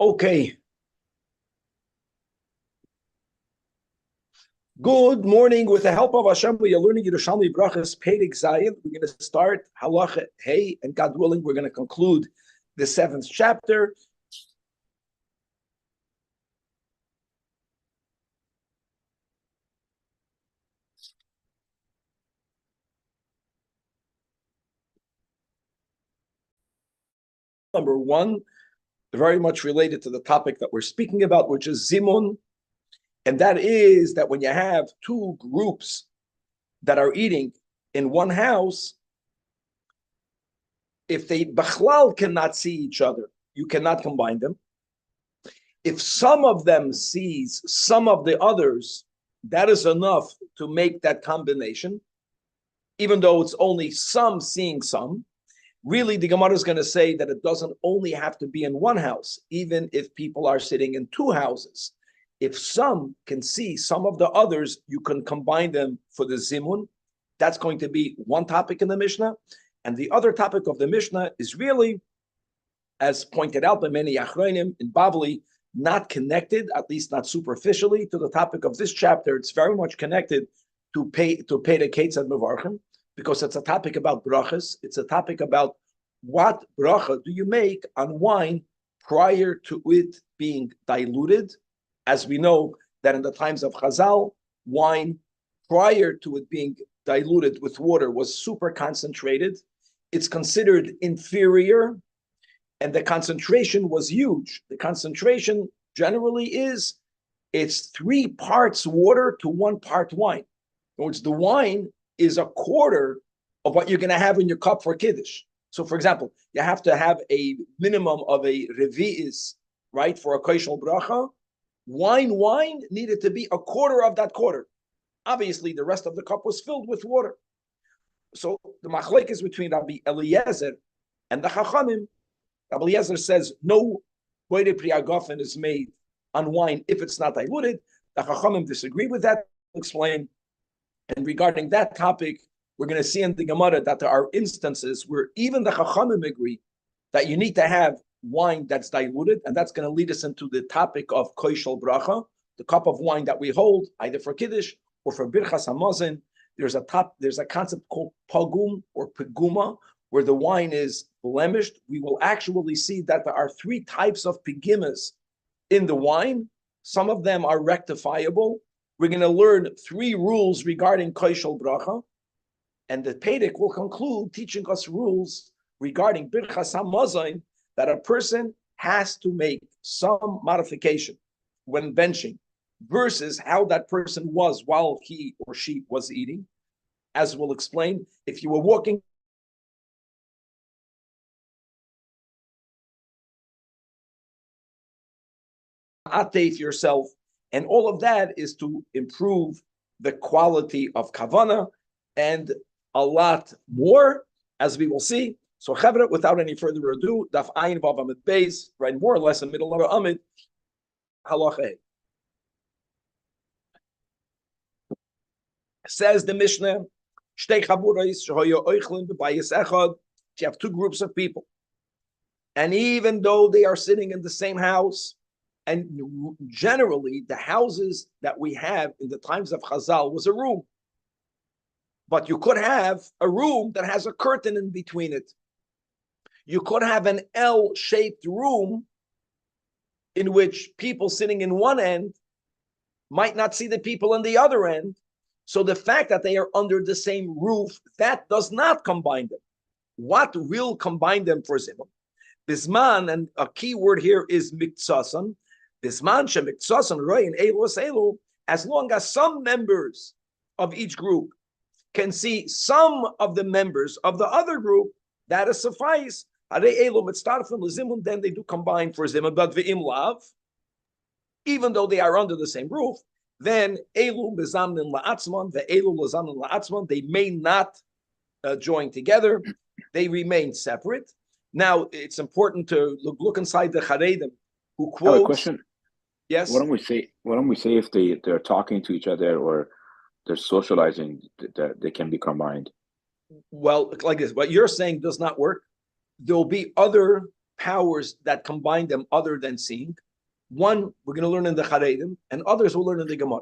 Okay. Good morning. With the help of Hashem, we are learning Yerushalmi Brachas Perek Zayin. We're going to start Halacha Hey, and God willing, we're going to conclude the seventh chapter. Number one, very much related to the topic that we're speaking about, which is Zimun, and that is that when you have two groups that are eating in one house, if they Bachlal cannot see each other, you cannot combine them. If some of them sees some of the others, that is enough to make that combination, even though it's only some seeing some. Really, the Gemara is going to say that it doesn't only have to be in one house, even if people are sitting in two houses. If some can see some of the others, you can combine them for the zimun. That's going to be one topic in the Mishnah. And the other topic of the Mishnah is really, as pointed out by many Achronim in Bavli, not connected, at least not superficially, to the topic of this chapter. It's very much connected to pay the Kates and Mevarchim, because it's a topic about brachas. It's a topic about what bracha do you make on wine prior to it being diluted. As we know that in the times of Chazal, wine prior to it being diluted with water was super concentrated. It's considered inferior, and the concentration was huge. The concentration generally is, it's 3 parts water to 1 part wine. In other words, the wine is a quarter of what you're going to have in your cup for Kiddush. So, for example, you have to have a minimum of a revi'is, right, for a koshel bracha. Wine needed to be a quarter of that quarter. Obviously, the rest of the cup was filled with water. So the machlek is between Rabbi Eliezer and the Chachamim. Rabbi Eliezer says no boire priagofen is made on wine if it's not diluted. The Chachamim disagree with that. I'll explain. And regarding that topic, we're going to see in the Gemara that there are instances where even the Chachamim agree that you need to have wine that's diluted, and that's going to lead us into the topic of koshel bracha, the cup of wine that we hold either for Kiddush or for Birchas Hamazon. There's a concept called pagum or piguma, where the wine is blemished. We will actually see that there are 3 types of pigimas in the wine. Some of them are rectifiable. We're going to learn 3 rules regarding koshel bracha, and the Perek will conclude teaching us rules regarding Birchas Hamazon, that a person has to make some modification when benching versus how that person was while he or she was eating. As we'll explain, if you were walking atef yourself, and all of that is to improve the quality of kavana and a lot more, as we will see. So, Chavra, without any further ado, Daf Ayin Vav Amid Beis, right, more or less in the middle of Amid, Halacha. Says the Mishnah, Shtei Chaburais Shehoyo Oichlin B'Bayis Echad. You have 2 groups of people, and even though they are sitting in the same house, and generally the houses that we have in the times of Chazal was a room, but you could have a room that has a curtain in between it. You could have an L-shaped room in which people sitting in one end might not see the people on the other end. So the fact that they are under the same roof, that does not combine them. What will combine them for Zimun? Bisman, and a key word here is miktsasan. Bisman she miktsasan royin elos elu, as long as some members of each group can see some of the members of the other group, that is suffice. Then they do combine for zimun, but ve'im lav, even though they are under the same roof, then elu bezamnin la'atzman, ve'elu lezamnin la'atzman, they may not join together. They remain separate. Now, it's important to look inside the Charedim, who I have a quotes. question. Yes. Why don't we say if they're talking to each other or they're socializing, that they can be combined? Well, like this, what you're saying does not work. There'll be other powers that combine them other than seeing. One, we're going to learn in the Charedim, and others will learn in the Gemara.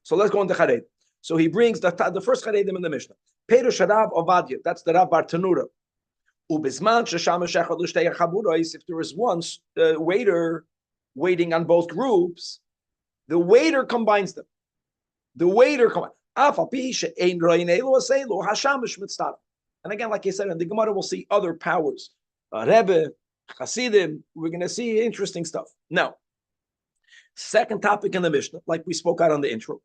So let's go into Charedim. So he brings the first Charedim in the Mishnah. Perush Rav Ovadia, that's the Rav Bar Tanura. If there is one waiter waiting on both groups, the waiter combines them. The waiter combines. And again, like I said, in the Gemara, we'll see other powers. Rebbe, Hasidim, we're going to see interesting stuff. Now, second topic in the Mishnah, like we spoke out on the intro,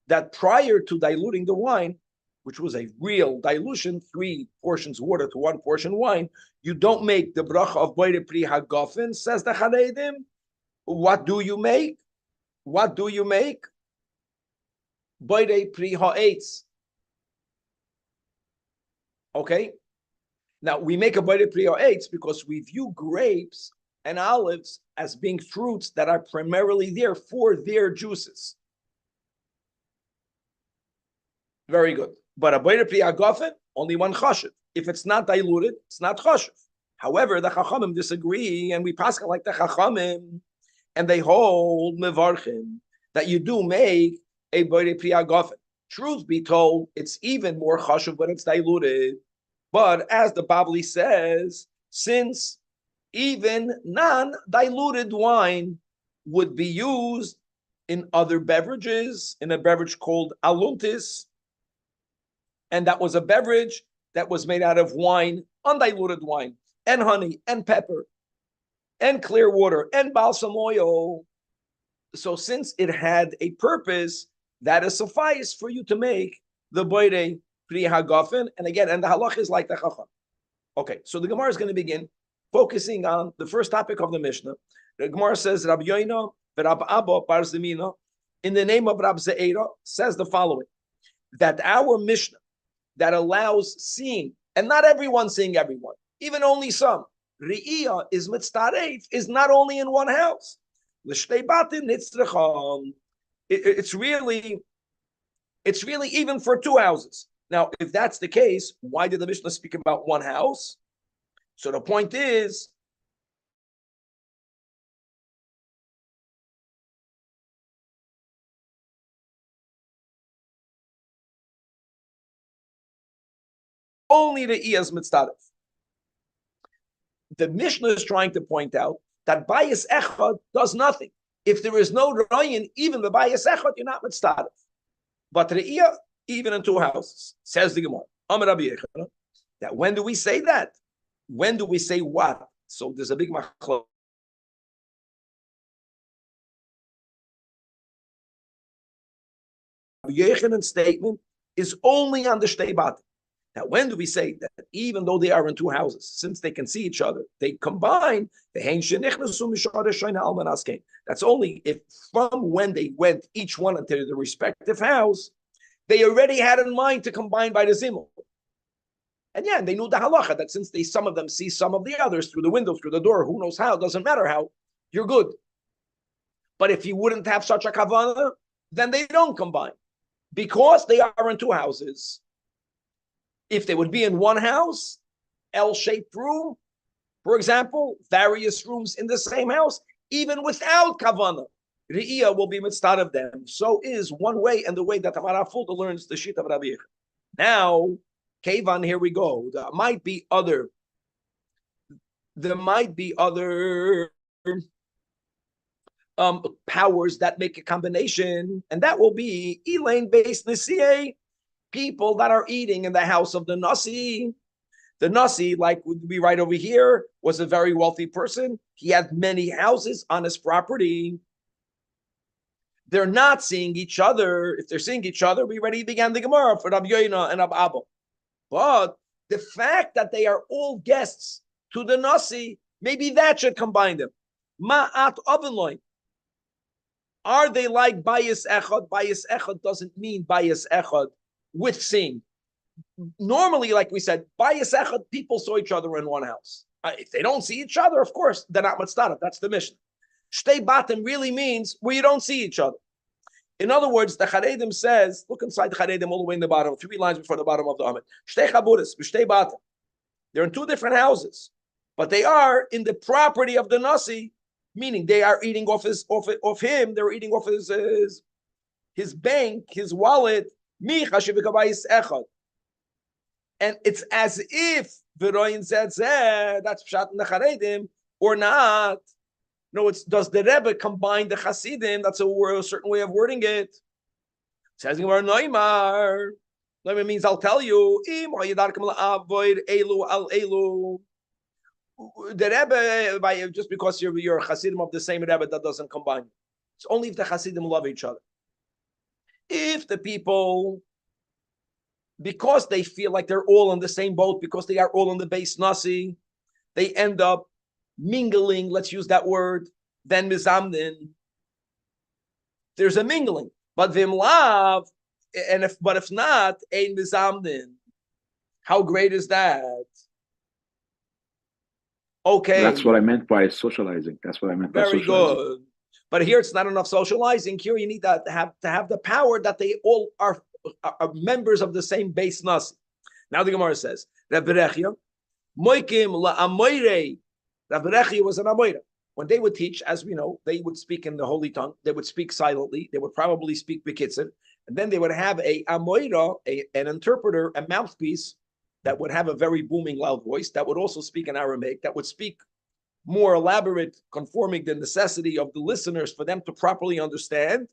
that prior to diluting the wine, which was a real dilution, 3 portions water to 1 portion wine, you don't make the bracha of Boire Pri Hagafen, says the Charedim. What do you make? What do you make? Boire Pri Ha'etz. Okay? Now, we make a Boire Pri Ha'etz because we view grapes and olives as being fruits that are primarily there for their juices. Very good. But a Boire Pri Hagafen, only 1 chashiv. If it's not diluted, it's not chashiv. However, the Chachamim disagree, and we pascha like the Chachamim, and they hold mevarchim that you do make a Boire Pri Hagafen. Truth be told, it's even more chashiv when it's diluted. But as the Babli says, since even non-diluted wine would be used in other beverages, in a beverage called aluntis, and that was a beverage that was made out of wine, undiluted wine, and honey, and pepper, and clear water, and balsam oil. So since it had a purpose, that is suffice for you to make the Boire Pri Hagafen. And again, and the halach is like the Chacham. Okay, so the Gemara is going to begin focusing on the first topic of the Mishnah. The Gemara says, Rabbi Yoina, Rabbi Abba, Bar Zemina, in the name of Rabbi Ze'era, says the following, that our Mishnah that allows seeing, and not everyone seeing everyone, even only some, Re'iyah is mitztaref, is not only in one house. It's really even for 2 houses. Now, if that's the case, why did the Mishnah speak about 1 house? So the point is, only the Iyaz Mitzdaref. The Mishnah is trying to point out that Bayis Echad does nothing. If there is no Ryan, even the Bayis Echad, you're not Mitzdaref. But Re'iyah, even in 2 houses, says the Gemara. Amar Rabbi Yechon, that when do we say that? When do we say what? So there's a big machlok. Rabbi Yechon's statement is only on the Shtei Batim. Now, when do we say that even though they are in 2 houses, since they can see each other, they combine the That's only if from when they went each one into the respective house, they already had in mind to combine by the Zimul. And yeah, they knew the halacha that since some of them see some of the others through the window, through the door, who knows how, doesn't matter how, you're good. But if you wouldn't have such a kavanah, then they don't combine. Because they are in 2 houses. If they would be in 1 house, L-shaped room, for example, various rooms in the same house, even without kavanah, Re'iyah will be mitzvah of them. So is one way, and the way that Amar Fulda learns the sheet of Rabbi Yechon. Now, Kevan, here we go. There might be other powers that make a combination, and that will be Elaine-based Nisiye, people that are eating in the house of the Nasi. The Nasi, like we write over here, was a very wealthy person. He had many houses on his property. They're not seeing each other. If they're seeing each other, we already began the Gemara for Rabbi Yoina and Rabbi Abba. But the fact that they are all guests to the Nasi, maybe that should combine them. Ma'at ovenloin. Are they like bayis echad? Bayis echad doesn't mean bayis echad with seeing. Normally, like we said, bayis echad, people saw each other in one house. If they don't see each other, of course, they're not matztarav. That's the mission. Shtei batim really means where you don't see each other. In other words, the Charedim says, look inside the Charedim all the way in the bottom, 3 lines before the bottom of the Amid. Shtei chaburis, shtei batim. They're in 2 different houses, but they are in the property of the Nasi, meaning they are eating off him. They're eating off his bank, his wallet. And it's as if Veroyin said that's pshat in the Charedim or not. No, does the Rebbe combine the Hasidim? That's a certain way of wording it. It says Neymar. Neymar means I'll tell you. The Rebbe, just because you're Hasidim of the same Rebbe, that doesn't combine. It's only if the Hasidim love each other. If the people, because they feel like they're all on the same boat, because they are all on the base Nasi, they end up mingling, let's use that word, then mizamnin. There's a mingling. But vimlav, if not, ein mizamnin. How great is that? Okay. That's what I meant by socializing. That's what I meant by socializing. Very good. But here it's not enough socializing. Here you need to have the power that they all are members of the same base nasi. Now the Gemara says, Rabbi Rechia, moikim la'amoirei. Rabbi Rechia was an amoira. When they would teach, as we know, they would speak in the holy tongue. They would speak silently. They would probably speak bekitzer. And then they would have a amoira, an interpreter, a mouthpiece that would have a very booming, loud voice, that would also speak in Aramaic, that would speak more elaborate, conforming the necessity of the listeners for them to properly understand.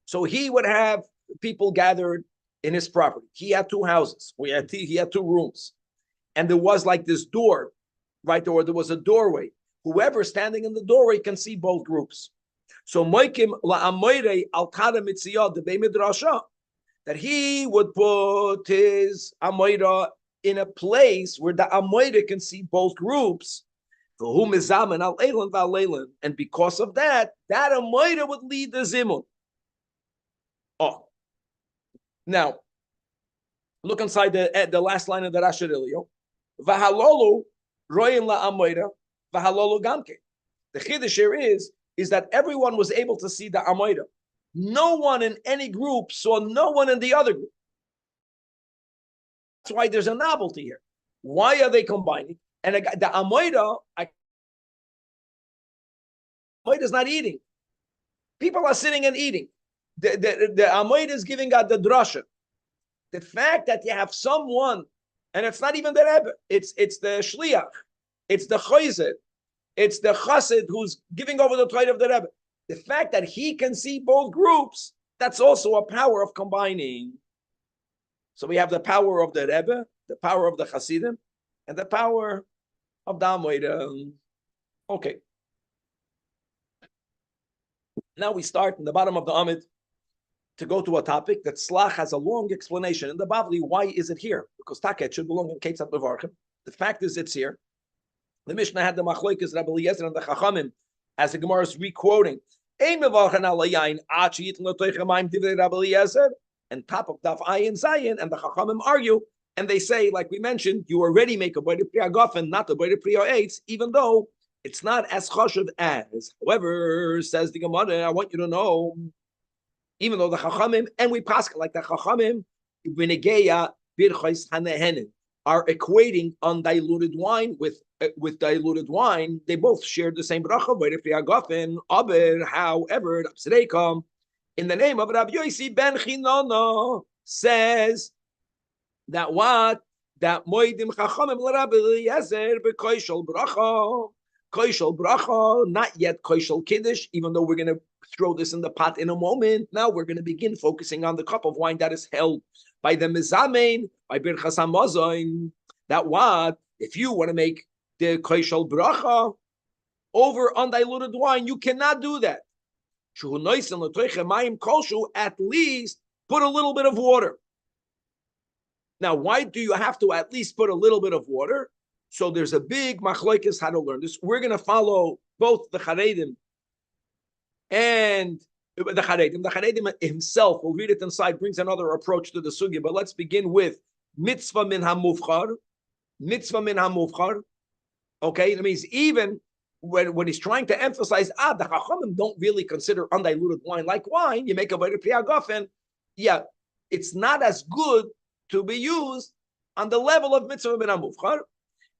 So he would have people gathered in his property. He had 2 houses. He had 2 rooms. And there was like this door, right? Or there was a doorway. Whoever standing in the doorway can see both groups. So Moikim la'amoirei al kada mitziyah debei midrasha, that he would put his amoira in a place where the amoira can see both groups. And because of that amoira would lead the zimun. Oh, now look inside the last line of the Rashi Elio. V'halolu royin la'amoira v'halolu gamke. The chiddush here is that everyone was able to see the amoira. No one in any group saw no one in the other group. That's why there's a novelty here. Why are they combining? And the amoira is not eating. People are sitting and eating. The amoira is giving out the drasha. The fact that you have someone, and it's not even the Rebbe, it's the shliach, it's the chayzer, it's the chassid who's giving over the Torah of the Rebbe. The fact that he can see both groups, that's also a power of combining. So we have the power of the Rebbe, the power of the Hasidim, and the power of the Amoira. Okay. Now we start in the bottom of the Amid to go to a topic that Slach has a long explanation. In the Bavli, why is it here? Because Taket should belong in Ketzat Mevarchim. The fact is it's here. The Mishnah had the Machloikes, Rabbi Eliezer, and the Chachamim, as the Gemara is re-quoting. And top of Daf Ayin Zayin, and the Chachamim argue, and they say, like we mentioned, you already make a Boide Priya Gofen, not a Boide Priya Eitz, even though it's not as chashuv as. However, says the Gemara, I want you to know, even though the Chachamim, and we pass like the Chachamim, are equating undiluted wine with diluted wine, they both share the same bracha. However, in the name of Rabbi Yossi ben Chinana says that what? That moedim chachamim l'Rabbi Eliezer b'koishol bracha. Koishol bracha, not yet koishol kiddush, even though we're going to throw this in the pot in a moment. Now we're going to begin focusing on the cup of wine that is held by the mizamein, by birchas hamazon. That what? If you want to make the koishol bracha over undiluted wine, you cannot do that. At least put a little bit of water. Now, why do you have to at least put a little bit of water? So there's a big machlokes how to learn this. We're going to follow both the Charedim and the Charedim. The Charedim himself, we'll read it inside, brings another approach to the sugya. But let's begin with mitzvah min hamufchar. Mitzvah min hamufchar. Okay, that means even when he's trying to emphasize, the Chachamim don't really consider undiluted wine like wine. You make a very priyagofen. Yeah, it's not as good to be used on the level of mitzvah min hamufchar.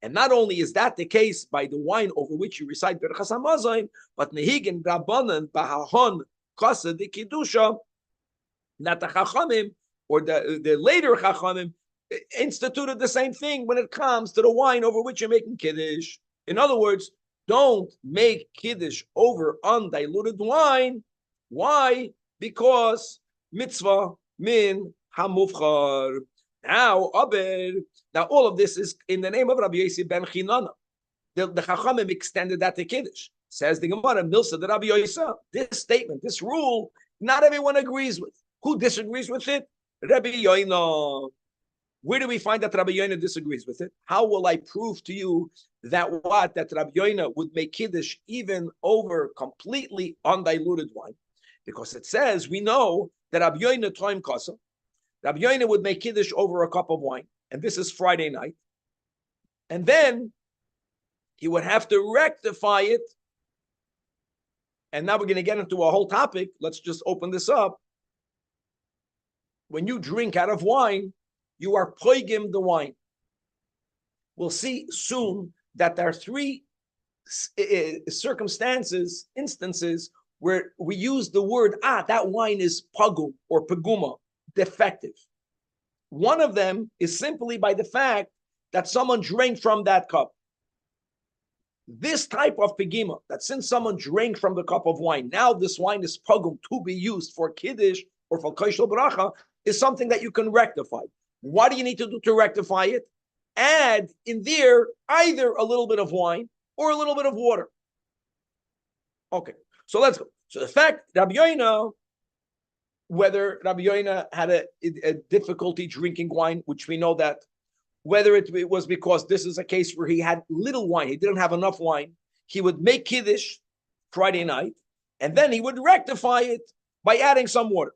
And not only is that the case by the wine over which you recite Berachas HaMazon, but Nehigin Rabbanan Bahahon Kasa de Kiddusha, that the Chachamim or the later Chachamim instituted the same thing when it comes to the wine over which you're making Kiddush. In other words, don't make Kiddush over undiluted wine. Why? Because mitzvah min hamufchar. Now, all of this is in the name of Rabbi Yossi ben Chinana. The Chachamim extended that to Kiddush. Says the Gemara, Milsa the Rabbi Yossi. This statement, this rule, not everyone agrees with. Who disagrees with it? Rabbi Yoina. Where do we find that Rabbi Yoina disagrees with it? How will I prove to you that Rabbi Yoina would make Kiddush even over completely undiluted wine? Because it says, we know that Rabbi Yoina toim kasa. Rabbi Yoina would make Kiddush over a cup of wine, and this is Friday night. And then he would have to rectify it. And now we're going to get into a whole topic. Let's just open this up. When you drink out of wine, you are poigim the wine. We'll see soon that there are three instances where we use the word, that wine is pagum or paguma, defective. One of them is simply by the fact that someone drank from that cup. This type of pegima, that since someone drank from the cup of wine, now this wine is pagum to be used for kiddush or for koshel bracha, is something that you can rectify. What do you need to do to rectify it? Add in there either a little bit of wine or a little bit of water. Okay, so let's go. So the fact, Rabbi Yoina, whether Rabbi Yoina had a difficulty drinking wine, which we know that, whether it was because this is a case where he had little wine, he didn't have enough wine, he would make Kiddush Friday night, and then he would rectify it by adding some water.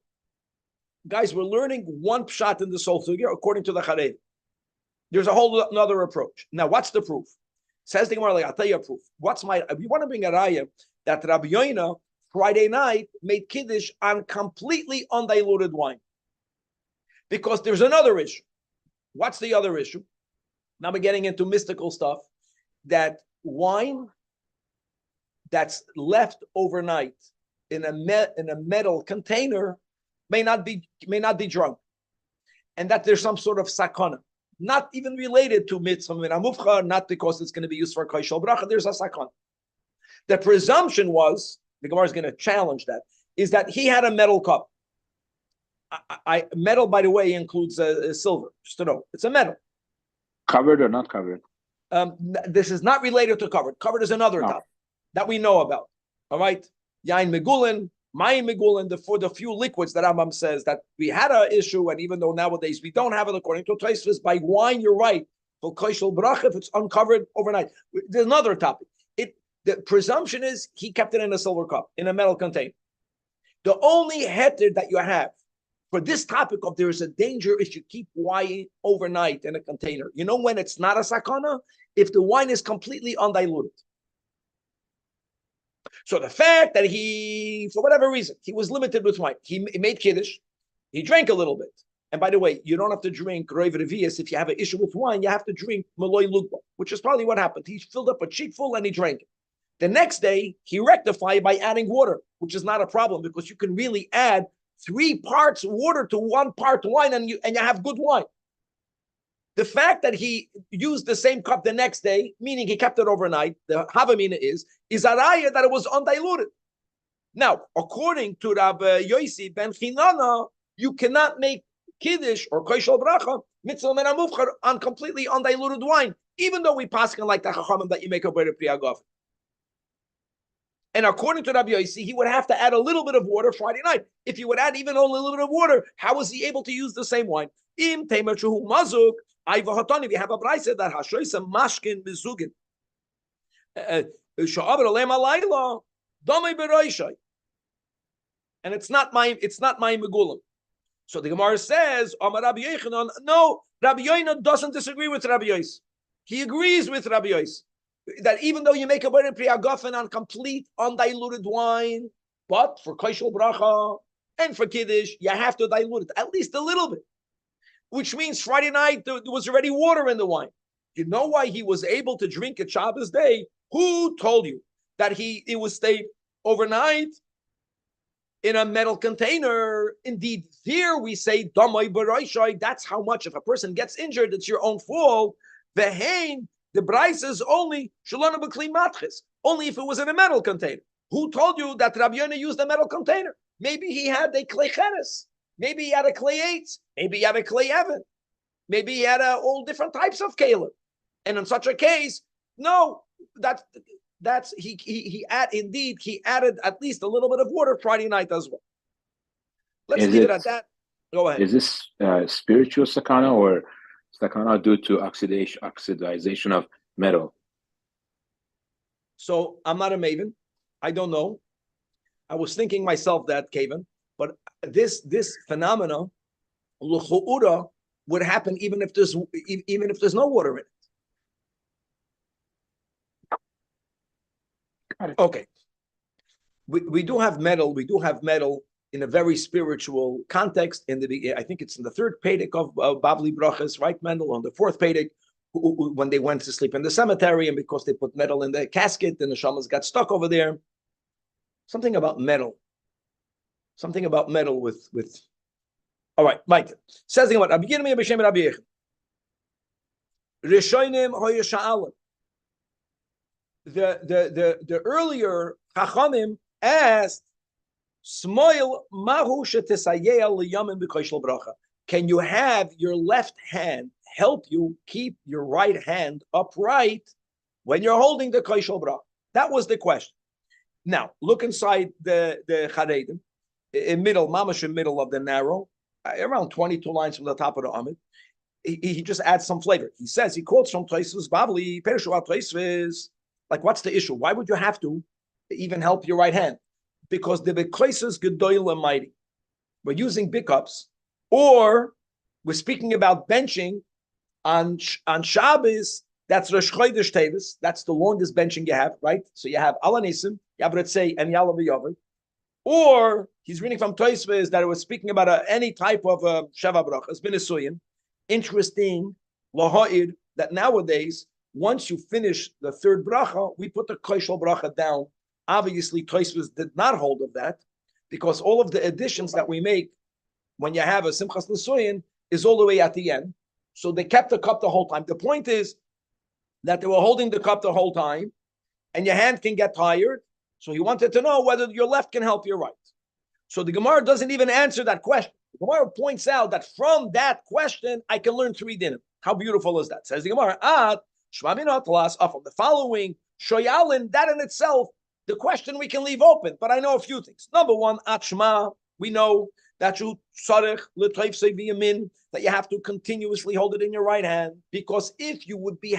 Guys, we're learning one pshat in this whole sugya according to the Charedim. There's a whole another approach. Now, what's the proof? Says the Gemara, I'll tell you a proof. We want to bring a raya that Rabbi Yoina Friday night made Kiddush on completely undiluted wine. Because there's another issue. What's the other issue? Now we're getting into mystical stuff. That wine that's left overnight in a metal container may not be drunk, and that there's some sort of sakana, not even related to mitzvah min hamufchar, not because it's going to be used for koshel bracha. There's a sakana. The presumption was, the Gemara is going to challenge that, is that he had a metal cup. Metal, by the way, includes silver. Just to know, it's a metal. Covered or not covered? This is not related to covered. Covered is another topic that we know about. All right, yain megulin, mayim megulin. For the few liquids that Rambam says that we had an issue, and even though nowadays we don't have it, according to Tosfos, by wine, you're right. For koshel bracha, if it's uncovered overnight, there's another topic. The presumption is he kept it in a silver cup, in a metal container. The only heter that you have for this topic of there is a danger if you keep wine overnight in a container. You know when it's not a sakana? If the wine is completely undiluted. So the fact that he, for whatever reason, he was limited with wine. He made kiddush. He drank a little bit. And by the way, you don't have to drink Reiv Revius if you have an issue with wine. You have to drink Maloi Lugba, which is probably what happened. He filled up a cheek full and he drank it. The next day, he rectified by adding water, which is not a problem because you can really add 3 parts water to 1 part wine and you have good wine. The fact that he used the same cup the next day, meaning he kept it overnight, the Havamina is a raya that it was undiluted. Now, according to Rabbi Yossi ben Chinana, you cannot make Kiddush or Koshel Bracha, Mitzvah Men HaMufchar, on completely undiluted wine, even though we paskin like the Chachamim that you make a better priyagov. And according to Rabbi Yossi, he would have to add a little bit of water Friday night. If he would add even only a little bit of water, how was he able to use the same wine? Im temerchuhu mazuk, if you have a brayse that hashoisa mashkin mizugin, sha'aber alem alayla, domei beroishai, and it's not my megulim. So the Gemara says, Amar Rabbi Yochanan, no, Rabbi Yochanan doesn't disagree with Rabbi Yossi. He agrees with Rabbi Yossi that even though you make a Beren Pri Hagafen on complete undiluted wine, but for Koshel Bracha and for Kiddush, you have to dilute it at least a little bit, which means Friday night there was already water in the wine. You know why he was able to drink at Shabbos day? Who told you that it was stayed overnight in a metal container? Indeed, there we say, that's how much. If a person gets injured, it's your own fault. The Bryce is only only if it was in a metal container. Who told you that Rabbi Yonah used a metal container? Maybe he had a clay cheres. Maybe he had a clay eights. Maybe he had a clay evan. Maybe he had all different types of keilim. And in such a case, no, that's he added at least a little bit of water Friday night as well. Let's leave it at that. Go ahead. Is this spiritual sakana or sakana due to oxidization of metal? So I'm not a maven. I don't know. I was thinking myself that, Kevin, but this phenomena l'chu'ura would happen even if there's no water in it. Okay. We do have metal. We do have metal in a very spiritual context. I think it's in the third Pedic of Bavli Brachas, right, Mendel, on the fourth Pedic, when they went to sleep in the cemetery, and because they put metal in the casket, and the shamas got stuck over there. Something about metal. Something about metal with. All right, Mike says what? I'm beginning with B'Shem Rabbi Yechon. Rishonim hoya sha'alim. The earlier Chachamim asked, Smoil mahu shetisayeh liyamin b'koshel bracha. Can you have your left hand help you keep your right hand upright when you're holding the koshel bracha? That was the question. Now look inside the Charedim, in mamash in middle of the narrow, around 22 lines from the top of the Amid. He just adds some flavor. He says, he quotes from Tosfos Bavli, Perushat Tosfos, like, what's the issue? Why would you have to even help your right hand? Because the Bekoises Gedoyle and mighty. We're using big cups, or we're speaking about benching on Shabbos. That's Rosh Chodesh Tevis. That's the longest benching you have, right? So you have Alanisim, you have Retzei, and Yalav Yovel. Or he's reading from Tosfos that it was speaking about any type of Sheva Brachas, Binisuyin. Interesting, Laha'id, that nowadays, once you finish the third bracha, we put the koshel bracha down. Obviously, Tosfos did not hold of that, because all of the additions that we make when you have a Simchas Nesuyin is all the way at the end. So they kept the cup the whole time. The point is that they were holding the cup the whole time, and your hand can get tired. So he wanted to know whether your left can help your right. So the Gemara doesn't even answer that question. The Gemara points out that from that question, I can learn 3 dinim. How beautiful is that? Says the Gemara, from the following, Shoyalin, that in itself, the question we can leave open, but I know a few things. Number one, Atshma, we know that you that you have to continuously hold it in your right hand, because if you would be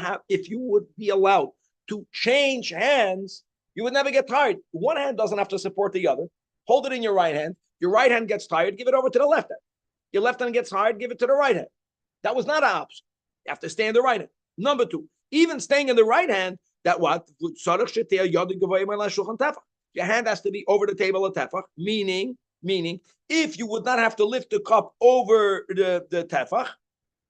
allowed to change hands, you would never get tired. One hand doesn't have to support the other. Hold it in your right hand. Your right hand gets tired, give it over to the left hand. Your left hand gets tired, give it to the right hand. That was not an option. You have to stay in the right hand. Number two, even staying in the right hand, that what? Your hand has to be over the table of tefach, meaning, if you would not have to lift the cup over the tefach,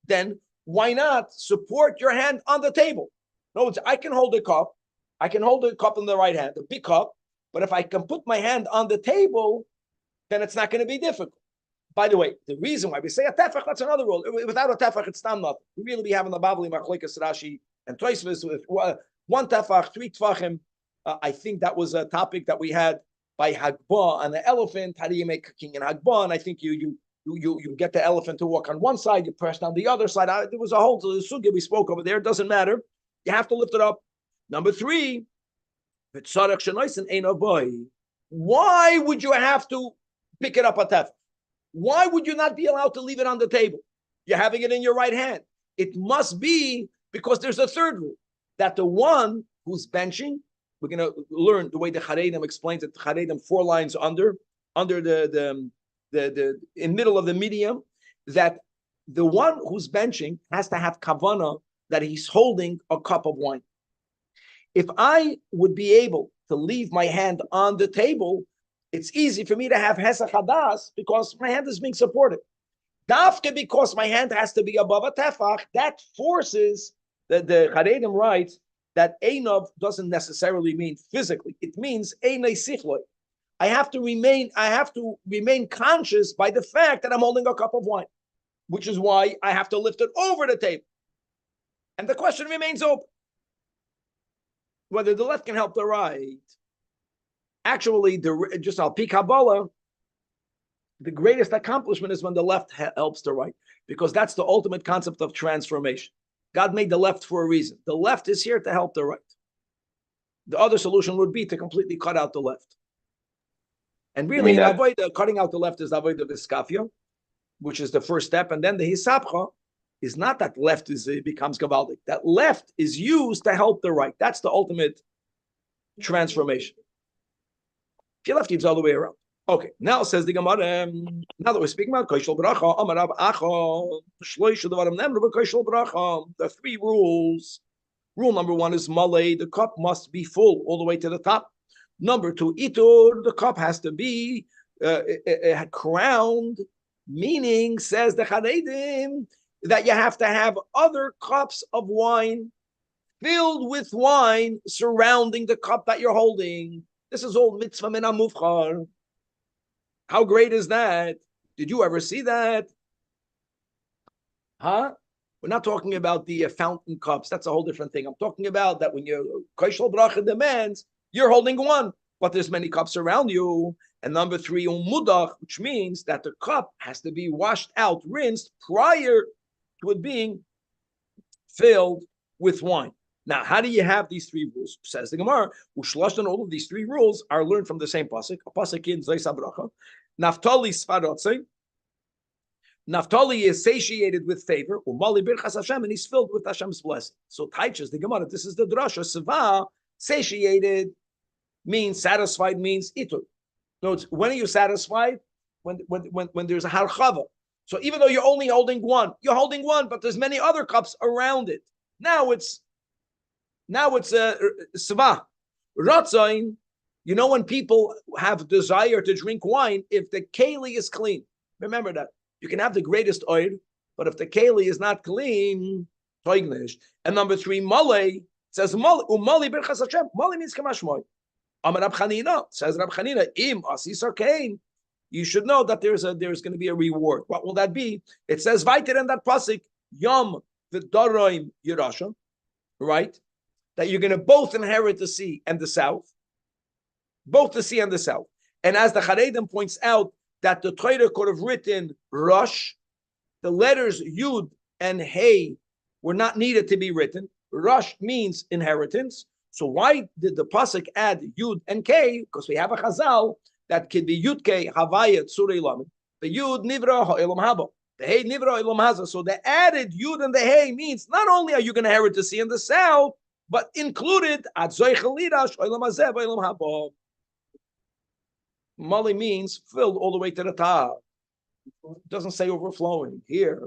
then why not support your hand on the table? In other words, I can hold the cup in the right hand, the big cup, but if I can put my hand on the table, then it's not going to be difficult. By the way, the reason why we say a tefach, that's another rule. Without a tefach, it's not nothing. We really be having the Bavli, Machlekes, Rashi, and Tosfos with 1 tefach, 3 tefachim. I think that was a topic that we had by Hagbah on the elephant. How do you make a king in Hagbah? And I think you get the elephant to walk on one side, you press down the other side. There was a whole sugya we spoke over there. It doesn't matter. You have to lift it up. Number 3, Why would you have to pick it up a tefach? Why would you not be allowed to leave it on the table? You're having it in your right hand. It must be because there's a third rule, that the one who's benching, we're going to learn the way the Charedim explains it. The Charedim 4 lines under the in middle of the medium, that the one who's benching has to have kavanah that he's holding a cup of wine. If I would be able to leave my hand on the table, it's easy for me to have hesach hadas because my hand is being supported. Dafke, because my hand has to be above a tefach, that forces the Charedim writes that einov doesn't necessarily mean physically. It means einay sichloi. I have to remain conscious by the fact that I'm holding a cup of wine, which is why I have to lift it over the table. And the question remains open, whether the left can help the right. Actually, just al pi Kabbalah, the greatest accomplishment is when the left helps the right, because that's the ultimate concept of transformation. God made the left for a reason. The left is here to help the right. The other solution would be to completely cut out the left. And really, cutting out the left is avoid the viskafia, which is the first step. And then the hisapcha is not that left becomes gavaldik. That left is used to help the right. That's the ultimate transformation. If you left, it's all the way around. Okay, now says the Gemara. Now that we're speaking about koshel bracha, amarav acha shloisha devarim nemru koshel bracha. The 3 rules. Rule number 1 is malay. The cup must be full all the way to the top. Number 2, itur. The cup has to be crowned. Meaning, says the Charedim, that you have to have other cups of wine filled with wine surrounding the cup that you're holding. This is all mitzvah min hamuvchar. How great is that? Did you ever see that? Huh? We're not talking about the fountain cups. That's a whole different thing. I'm talking about that when you're koshel bracha demands, you're holding one, but there's many cups around you. And number 3, mudach, which means that the cup has to be washed out, rinsed prior to it being filled with wine. Now, how do you have these 3 rules? Says the Gemara, Ushlosh, and all of these 3 rules are learned from the same pasuk. A pasuk in Zayis Bracha. Naftali Sfarotze. Naftali is satiated with favor, Umali Birchas Hashem, and he's filled with Hashem's blessing. So Taichas, the Gemara, this is the drasha. Seva, satiated means satisfied, means itur. No, when are you satisfied? When there's a harchava. So even though you're only holding one, but there's many other cups around it. Now it's seva. Ratzain, you know, when people have desire to drink wine, if the keli is clean, remember that. You can have the greatest oil, but if the keli is not clean, toignish. And number 3, malay, says umali birchas Hashem. Malay means kamashmoy. Amar Rab Chanina, says Rab Chanina, im asisar kain. You should know that there's going to be a reward. What will that be? It says weiter in that pasuk, yom v'daroim yerusha, right? That you're going to both inherit the sea and the south, both the sea and the south. And as the Charedim points out, that the Torah could have written Rosh, the letters Yud and Hey were not needed to be written. Rosh means inheritance. So why did the pasuk add Yud and K? Because we have a Chazal that could be Yud K Havaya Tzurei Lamed. The Yud Nivra Ha'elam Haba. The Hey Nivra Ha'elam Haza. So the added Yud and the Hey means not only are you going to inherit the sea and the south, but included Adzoy Chalirash Ha'elam Hazeh Ha'elam Haba. Mali means filled all the way to the top. It doesn't say overflowing here.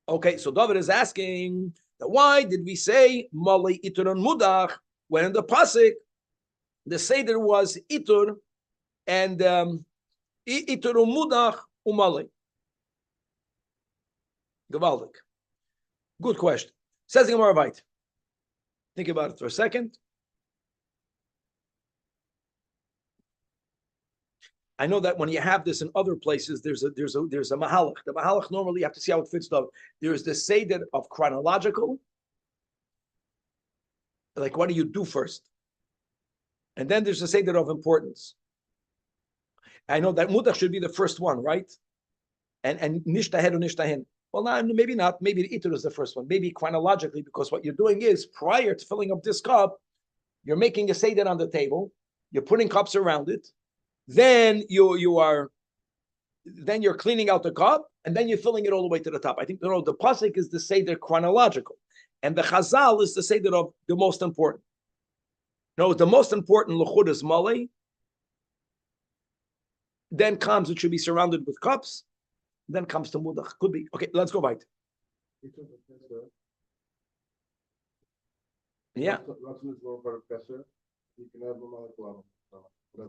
Okay, so David is asking that why did we say Mali Itur and Mudach when in the pasuk the seder was Itur and Itur Mudach Umali. Gewaldig. Good question. Says the Gemara Vayt. Think about it for a second. I know that when you have this in other places, there's a mahalach. The mahalach normally you have to see how it fits though. There's the seder of chronological, like what do you do first, and then there's the seder of importance. I know that mudach should be the first one, right? And nishtahed or nishtahin. Well, maybe not. Maybe the Itur is the first one. Maybe chronologically, because what you're doing is prior to filling up this cup, you're making a seder on the table. You're putting cups around it. Then you're cleaning out the cup, and then you're filling it all the way to the top. I think the pasuk is the seder chronological, and the Chazal is the seder of the most important. No, the most important luchud is malay. Then comes it should be surrounded with cups. Then comes to mudach. Could be okay. Let's go by it. Yeah.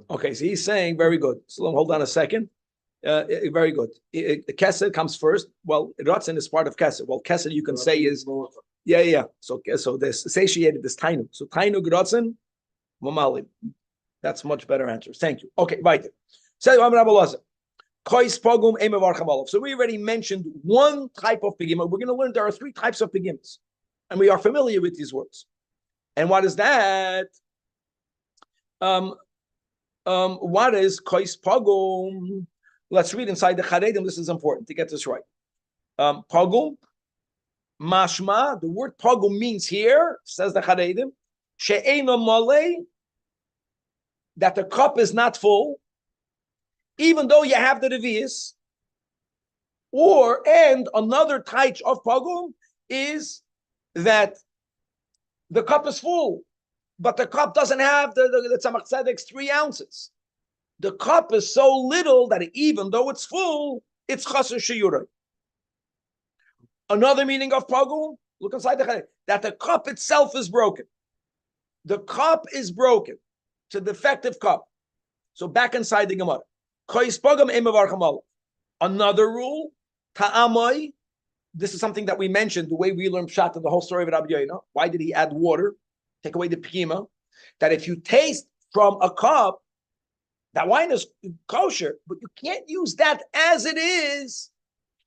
Okay, so he's saying very good. So hold on a second. Very good. Kesed comes first. Well, Ratzin is part of Kesed. Well, Kesed you can say is yeah. So this satiated this Tainu. So Tainu Ratzin, Mamali. That's much better answers. Thank you. Okay, right. So we already mentioned one type of pigima. We're going to learn there are three types of pigimas, and we are familiar with these words. And what is that? What is kois pogum? Let's read inside the Charedim. This is important to get this right. Pogum, mashma. The word pogum means here, says the Charedim, she'eino mole, that the cup is not full, even though you have the revius. And another type of pogum is that the cup is full, but the cup doesn't have the Tzemach Tzedek's 3 ounces. The cup is so little that even though it's full, it's chaser sheyurei. Another meaning of pogum, look inside the Charedim, that the cup itself is broken. The cup is broken. It's a defective cup. So back inside the Gemara. Another rule, ta'amai. This is something that we mentioned, the way we learn pshat in the whole story of Rabbi Yoina. Why did he add water? Take away the pima. That if you taste from a cup, that wine is kosher, but you can't use that as it is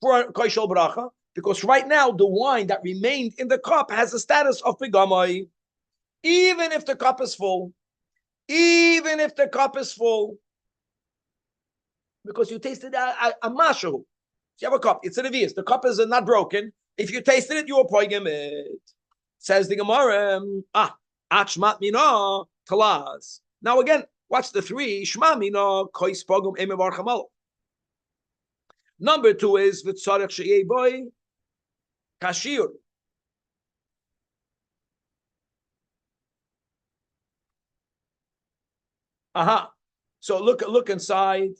for koshel bracha, because right now the wine that remained in the cup has the status of pigamai. Even if the cup is full, because you tasted a mashu. You have a cup, it's a revius. The cup is not broken. If you tasted it, you are poigim it. Says the Gemara, achmat mina talaz. Now again, watch the 3. Shma mina kois pogum emevar chamal. Number 2 is v'tzarech sheyei boy kashir. So look inside.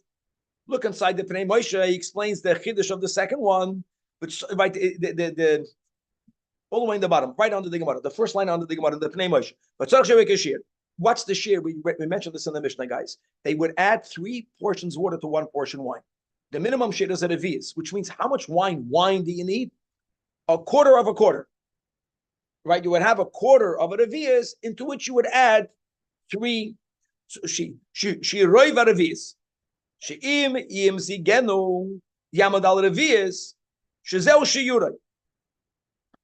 Look inside the Pnei Moshe. He explains the chiddush of the second one, which right the all the way in the bottom, right under the Gemara, the first line under the Gemara, the Pnei Moshe. But what's the shear? We mentioned this in the Mishnah, guys. They would add 3 portions water to 1 portion wine. The minimum shear is a revius, which means how much wine do you need? A quarter of a quarter. Right? You would have a quarter of a revius into which you would add 3. She roiva revius. She'im zigenu yamad al revius shezeu sheyurei.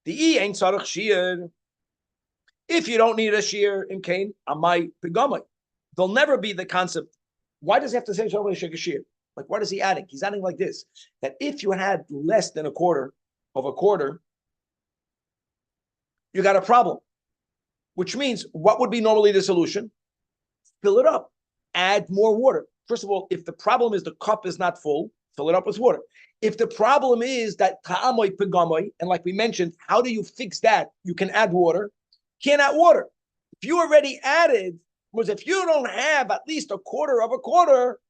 The e ain't sarach shear. If you don't need a shear in Cain, amai pigamai. There'll never be the concept. Why does he have to say shear? Like, what is he adding? He's adding like this: that if you had less than a quarter of a quarter, you got a problem. Which means, what would be normally the solution? Fill it up. Add more water. First of all, if the problem is the cup is not full, fill it up with water. If the problem is that ta'amoy pigamoy, and like we mentioned, how do you fix that? You can add water. Can't add water. If you already added, because if you don't have at least a quarter of a quarter,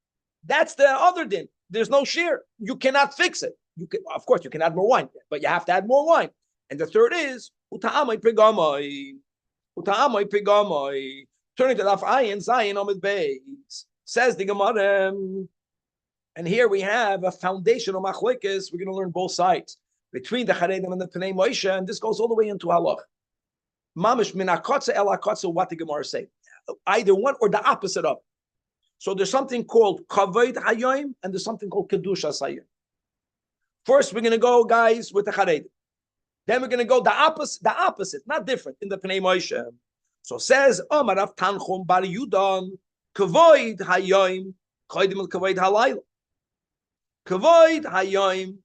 that's the other din. There's no shear. You cannot fix it. You can, of course, you can add more wine, but you have to add more wine. And the third is uta'amoy pigamoy. Uta'amoy pigamoy. Turning to Daf Ayin Zayin Omid Beis, says the Gemara, and here we have a foundational machlekes. We're going to learn both sides between the Charedim and the Pnei Moshe, and this goes all the way into halach. Mamish min akotza el akotza. What the Gemara say? Either one or the opposite of. So there's something called kavod hayom, and there's something called kedusha hayom. First, we're going to go, guys, with the Charedim. Then we're going to go the opposite, not different, in the Pnei Moshe. So says Omar Rav Tanchum Bar Yudan, Kavoid Hayom, Koidim el Kavoid Halayla. Kavoid Hayom,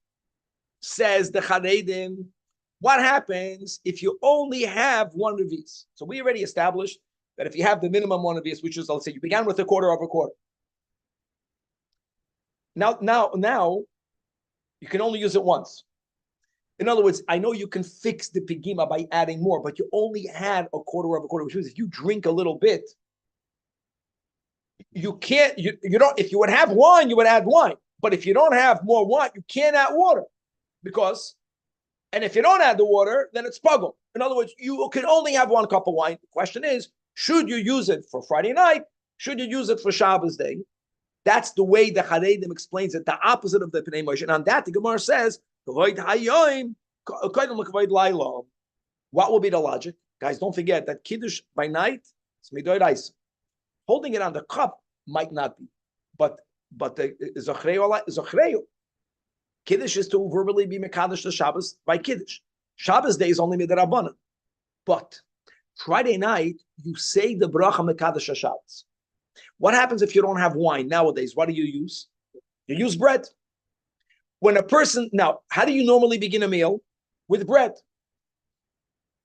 says the Charedim, what happens if you only have one revis? So we already established that if you have the minimum one revis, which is, let's say, you began with a quarter of a quarter. Now, you can only use it once. In other words, I know you can fix the pigima by adding more, but you only had a quarter of a quarter, which means if you drink a little bit, you can't, you don't, if you would have wine, you would add wine. But if you don't have more wine, you can't add water. And if you don't add the water, then it's puggle. In other words, you can only have one cup of wine. The question is, should you use it for Friday night? Should you use it for Shabbos day? That's the way the Charedim explains it, the opposite of the Pnei Moshe. And on that, the Gemara says, what will be the logic? Guys, don't forget that Kiddush by night is midoraisa. Holding it on the cup might not be. But the Zachreo. Kiddush is to verbally be Mekadosh to Shabbos by Kiddush. Shabbos day is only Midrabanan. But Friday night, you say the bracha Mekadosh Shabbos. What happens if you don't have wine nowadays? What do you use? You use bread. When a person, now, how do you normally begin a meal? With bread.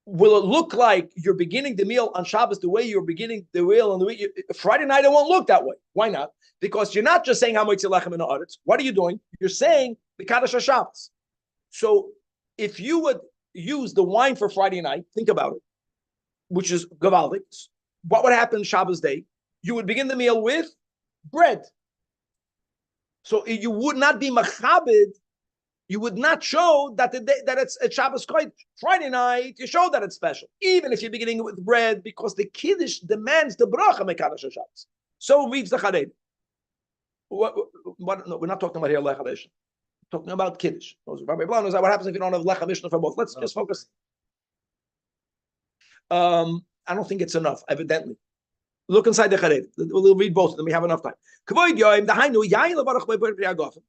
Will it look like you're beginning the meal on Shabbos the way you're beginning the meal on the way Friday night? It won't look that way. Why not? Because you're not just saying Hamoitzi Lechem in the Aretz. What are you doing? You're saying Mekadosh Shabbos. So if you would use the wine for Friday night, think about it, which is Gavaldik, what would happen Shabbos day? You would begin the meal with bread. So you would not be machabed. You would not show that it's a Shabbos Kodesh. Friday night, you show that it's special, even if you're beginning with bread, because the Kiddush demands the bracha Mekadosh Shabbos. So reads the Charedim. No, we're not talking about here Lecha Mishnah. We're talking about Kiddush. Rabbi Blau knows what happens if you don't have Lecha Mishnah for both. Let's just focus. I don't think it's enough, evidently. Look inside the Charedim. We'll read both of them. We have enough time. Kvoid Yoim, the Hainu, Yain Levarach Beber Priyagofen.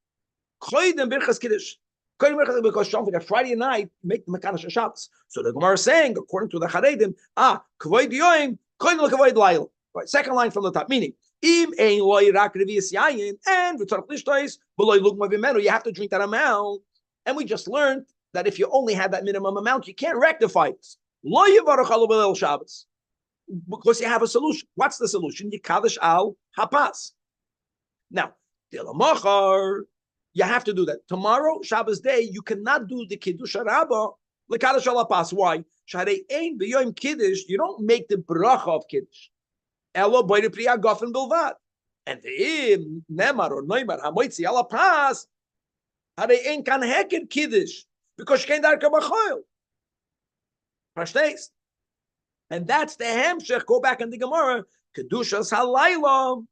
Choydem Birchas Kiddush. Because don't forget, Friday night, make the Mekadosh Shabbos. So the Gemara is saying, according to the Charedim, Kvoid Yoim, Choydem Lekvoid Lail. Right, second line from the top, meaning, Im ein loy rak revius yayin, and v'tzarach lishtois, b'loy lugma v'menu, you have to drink that amount. And we just learned that if you only have that minimum amount, you can't rectify this. Lo yivarach alu b'leil Shabbos. Because you have a solution. What's the solution? Yikadosh al hapas. Now, you have to do that. Tomorrow, Shabbos day, you cannot do the Kiddush Rabbah, Lekadosh al hapas. Why? Sharei ein b'yoyim Kiddush, you don't make the bracha of Kiddush. Elo boy priya gofen bilvad. And the nemar or neimar hamoitzi al hapas, harei ein kan heker Kiddush, because kein darka b'choil. Verstehst? And that's the hamshech. Go back in the Gemara. Kedushas halayla,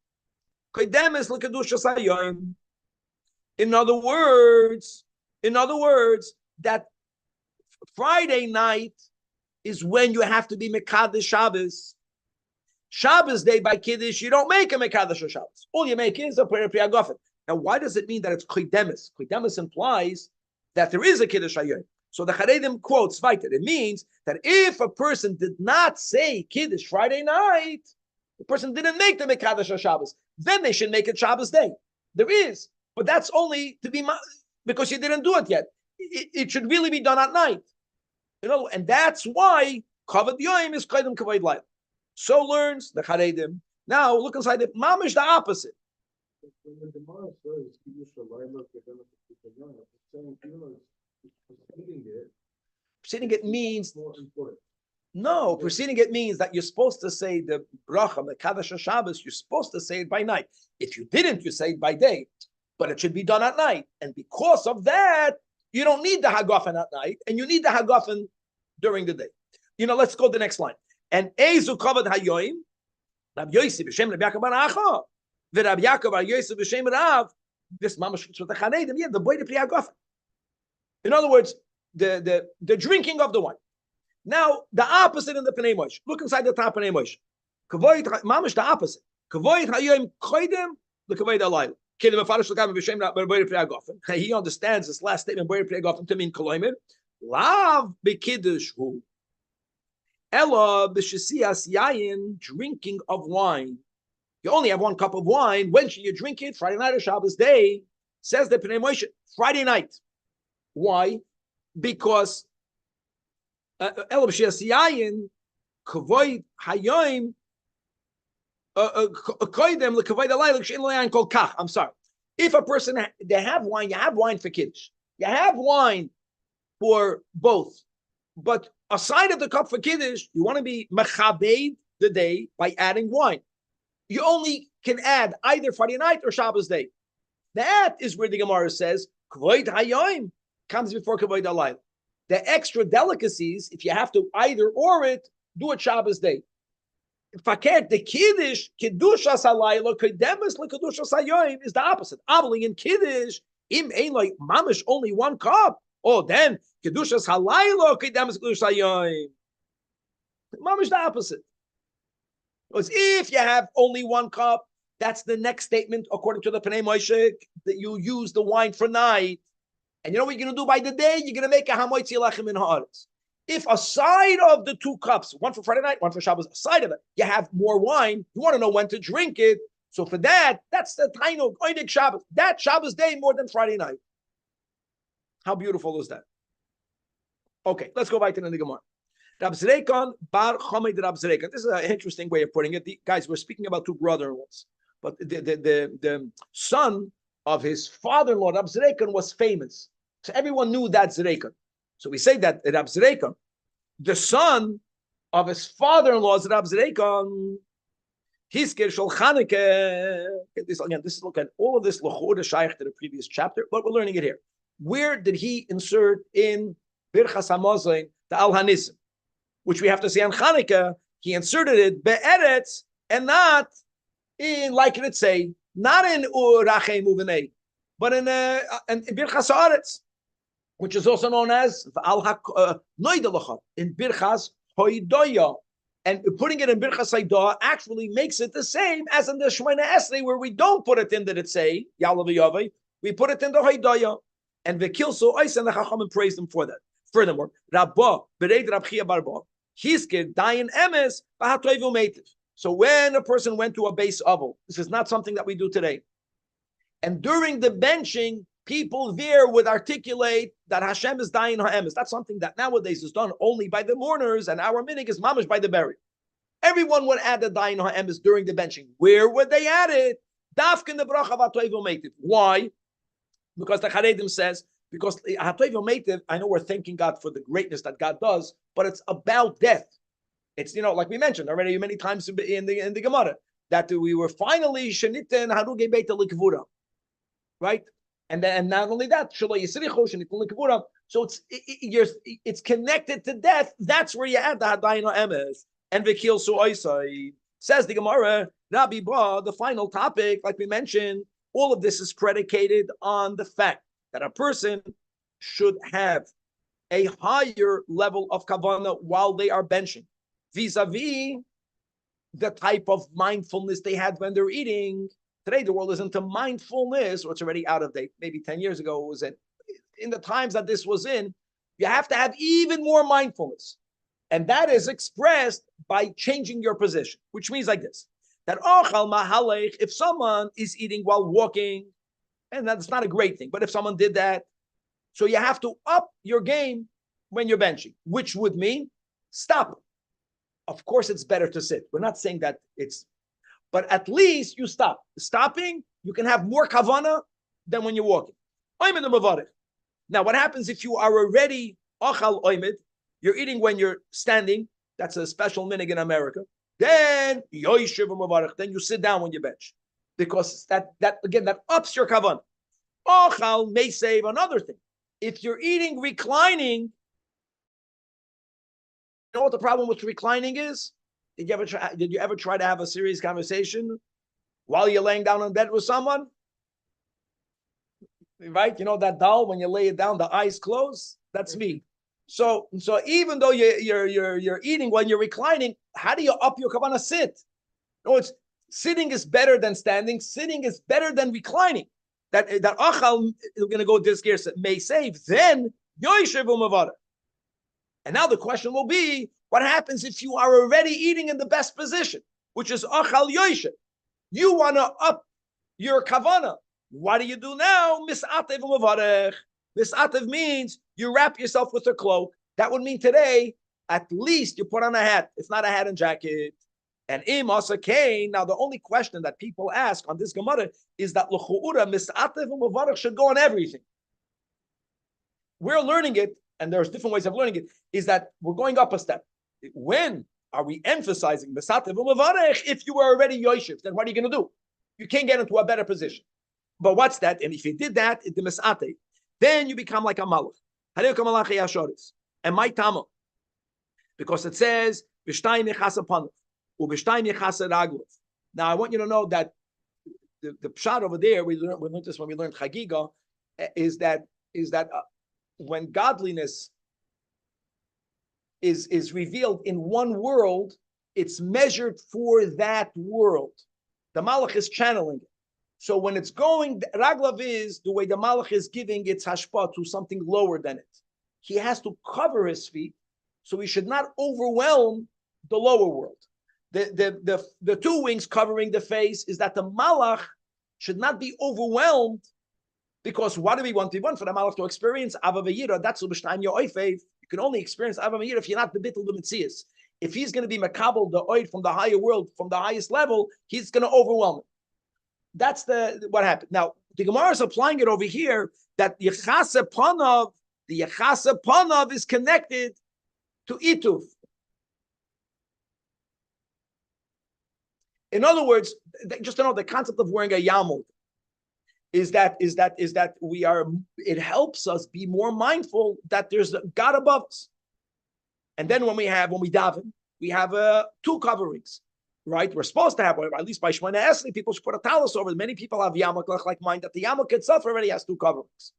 kodemes lekedushas hayoyim. In other words, that Friday night is when you have to be mekadosh Shabbos. Shabbos day by Kiddush, you don't make a mekadosh Shabbos. All you make is a priya gofen. Now, why does it mean that it's kodemes? Kodemes implies that there is a Kiddush hayoyim. So the Charedim quotes weiter. It means that if a person did not say Kiddush Friday night, the person didn't make the Mekadosh Shabbos, then they should make it Shabbos day. There is, but that's only to be because you didn't do it yet. It should really be done at night, and that's why Kavod Yoim is Kodim Kavod Layl. So learns the Charedim. Now look inside the Mamish, the opposite. Preceding it means no. Preceding it means that you're supposed to say the bracha Mekadosh Shabbos. You're supposed to say it by night. If you didn't, you say it by day. But it should be done at night. And because of that, you don't need the hagafen at night, and you need the hagafen during the day. Let's go to the next line. And Ezu Kavod Hayoim, Rabbi Yosef b'Shem Rabbi Yaakov bar Acha, v'Rabbi Yaakov bar Yosef b'Shem Rav. This mamash with the Charedim, the boy the priya gofen. In other words, the drinking of the wine. Now, the opposite in the Pnei Moshe. Look inside the top Pnei Moshe. Kavoid mamish the opposite. Kavoid hayom koidem the kavoid alayl. He understands this last statement to mean koloimer. Lav bekiddush hu. Ella b'shesias yayin, drinking of wine. You only have one cup of wine. When should you drink it? Friday night or Shabbos day. Says the Pnei Moshe, Friday night. Why? Because I'm sorry. If a person they have wine, you have wine for kiddush. You have wine for both. But aside of the cup for kiddush, you want to be mechabed the day by adding wine. You only can add either Friday night or Shabbos day. That is where the Gemara says kvoid hayoim comes before kvoid halayla. The extra delicacies, if you have to either or it, do it Shabbos day. Fakir, the kiddush, kedushas halayla, kedemus lekedushas hayoim is the opposite. Obviously in kiddush, im ein like mamish only one cup. Oh, then kedushas halayla, kedemus kedushas hayoim. Mamish the opposite. Because if you have only one cup, that's the next statement according to the Pnei Moshe that you use the wine for night. And you know what you're going to do by the day? You're going to make a hamoitzi lachem in haaretz. If aside of the two cups, one for Friday night, one for Shabbos, aside of it, you have more wine, you want to know when to drink it. So for that, that's the taino oidik Shabbos. That Shabbos day more than Friday night. How beautiful is that? Okay, let's go back to the Gemara. Rab Zreikan bar Chomed Rab Zreikan. This is an interesting way of putting it. Guys, we're speaking about two brother-in-laws, but the son of his father-in-law Rab Zreikan was famous, so everyone knew that Zreikan. So we say that Rab Zreikan, the son of his father-in-law is Rab Zreikan. Hiskir Shol Chanukah. This is look at all of this l'chor shaykh to the previous chapter, but we're learning it here. Where did he insert in Birchas Hamazon the Al Hanisim? Which we have to say on Chanukah, he inserted it be'eretz and not in, like it say, not in Urachem Uvenei, but in Birchas Haaretz, which is also known as Al Noidelacha in Birchas Hoidoya, and putting it in Birchas Hoidoya actually makes it the same as in the Shemona Esrei, where we don't put it in that it say Yalav Yavei, we put it in the Hoidoya, and the Kilso Ois and the Chachamim praised him for that. Furthermore, Rabba Bereid Rab Chia Barba. So when a person went to a base oval, this is not something that we do today. And during the benching, people there would articulate that Hashem is dying ha'emes. That's something that nowadays is done only by the mourners, and our minig is mamish by the burial. Everyone would add the dying ha'emes during the benching. Where would they add it? Dafkin the bracha v'atoivu meitiv. Why? Because the Charedim says, because I know we're thanking God for the greatness that God does, but it's about death. It's, like we mentioned already many times in the Gemara, that we were finally sheniten haruge beita likvura, right? And not only that, so it's connected to death. That's where you add the hadayna emes and v'kil su'oisai. Says the Gemara, Rabbi Ba, the final topic, like we mentioned, all of this is predicated on the fact that a person should have a higher level of kavanah while they are benching, vis-a-vis the type of mindfulness they had when they're eating. Today, the world is into mindfulness, or it's already out of date. Maybe 10 years ago, it was in the times that this was in, you have to have even more mindfulness. And that is expressed by changing your position, which means like this, that if someone is eating while walking, and that's not a great thing, but if someone did that, so you have to up your game when you're benching, which would mean stop. Of course, it's better to sit. We're not saying that but at least you stop. Stopping, you can have more kavana than when you're walking. Now, what happens if you are already achal oimid, you're eating when you're standing, that's a special minig in America, then you sit down when you bench. Because that ups your kavan. Ochal may save another thing. If you're eating reclining, you know what the problem with reclining is? Did you ever try to have a serious conversation while you're laying down in bed with someone? Right? You know that doll, when you lay it down, the eyes close? That's me. So even though you're eating when you're reclining, how do you up your kavanah? Sit. No, sitting is better than standing. Sitting is better than reclining. That achal is going to go this gear may save. Then yoishev umavada. And now the question will be, what happens if you are already eating in the best position, which is achal yoishev? You want to up your kavana. What do you do now? Misatev umavadech. Misatev means you wrap yourself with a cloak. That would mean today, at least you put on a hat, if not a hat and jacket. And im asa kain. Now, the only question that people ask on this Gemara is that l'chu'ura misatev and mevarach should go on everything. We're learning it, and there's different ways of learning it, is that we're going up a step. When are we emphasizing misatev and mevarach? If you were already yoshev, then what are you going to do? You can't get into a better position. But what's that? And if you did that, the misatev, then you become like a malach. And my tama, because it says now I want you to know that the pshat over there, we learned this when we learned Chagiga, is that when godliness is revealed in one world, it's measured for that world. The malach is channeling it. So when it's going, Raglav is the way the Malach is giving its hashpah to something lower than it. He has to cover his feet, so he should not overwhelm the lower world. The two wings covering the face is that the Malach should not be overwhelmed, because what do we want? We want for the Malach to experience Ava V'yira. That's Ubishtaim Yo'oifev. You can only experience Ava V'yira if you're not the Bittul B'Metzias. If he's going to be Makabel, the Oid from the higher world, from the highest level, he's going to overwhelm it. That's what happened. Now, the Gemara is applying it over here that the Yechase Panav is connected to Ituf. In other words, just to know the concept of wearing a yamud is that we are. It helps us be more mindful that there's a God above us. And then when we daven, we have two coverings. Right, we're supposed to have, or at least by Shemona Esrei, people should put a talus over it. Many people have yarmulke like mine, that the yarmulke itself already has two coverings.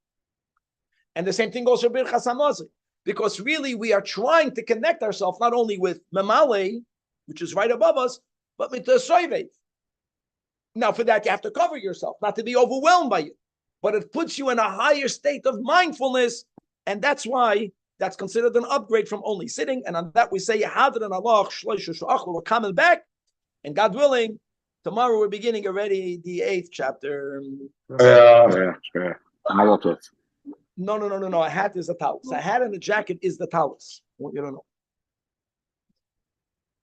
And the same thing goes for Birchas Hamazon, because really we are trying to connect ourselves not only with Memale, which is right above us, but with the Soivev. Now, for that, you have to cover yourself, not to be overwhelmed by it. But it puts you in a higher state of mindfulness, and that's why that's considered an upgrade from only sitting. And on that we say, we're coming back. And God willing, tomorrow we're beginning already the 8th chapter. Yeah. No. A hat is a talus. A hat and a jacket is the talus. I want you to know.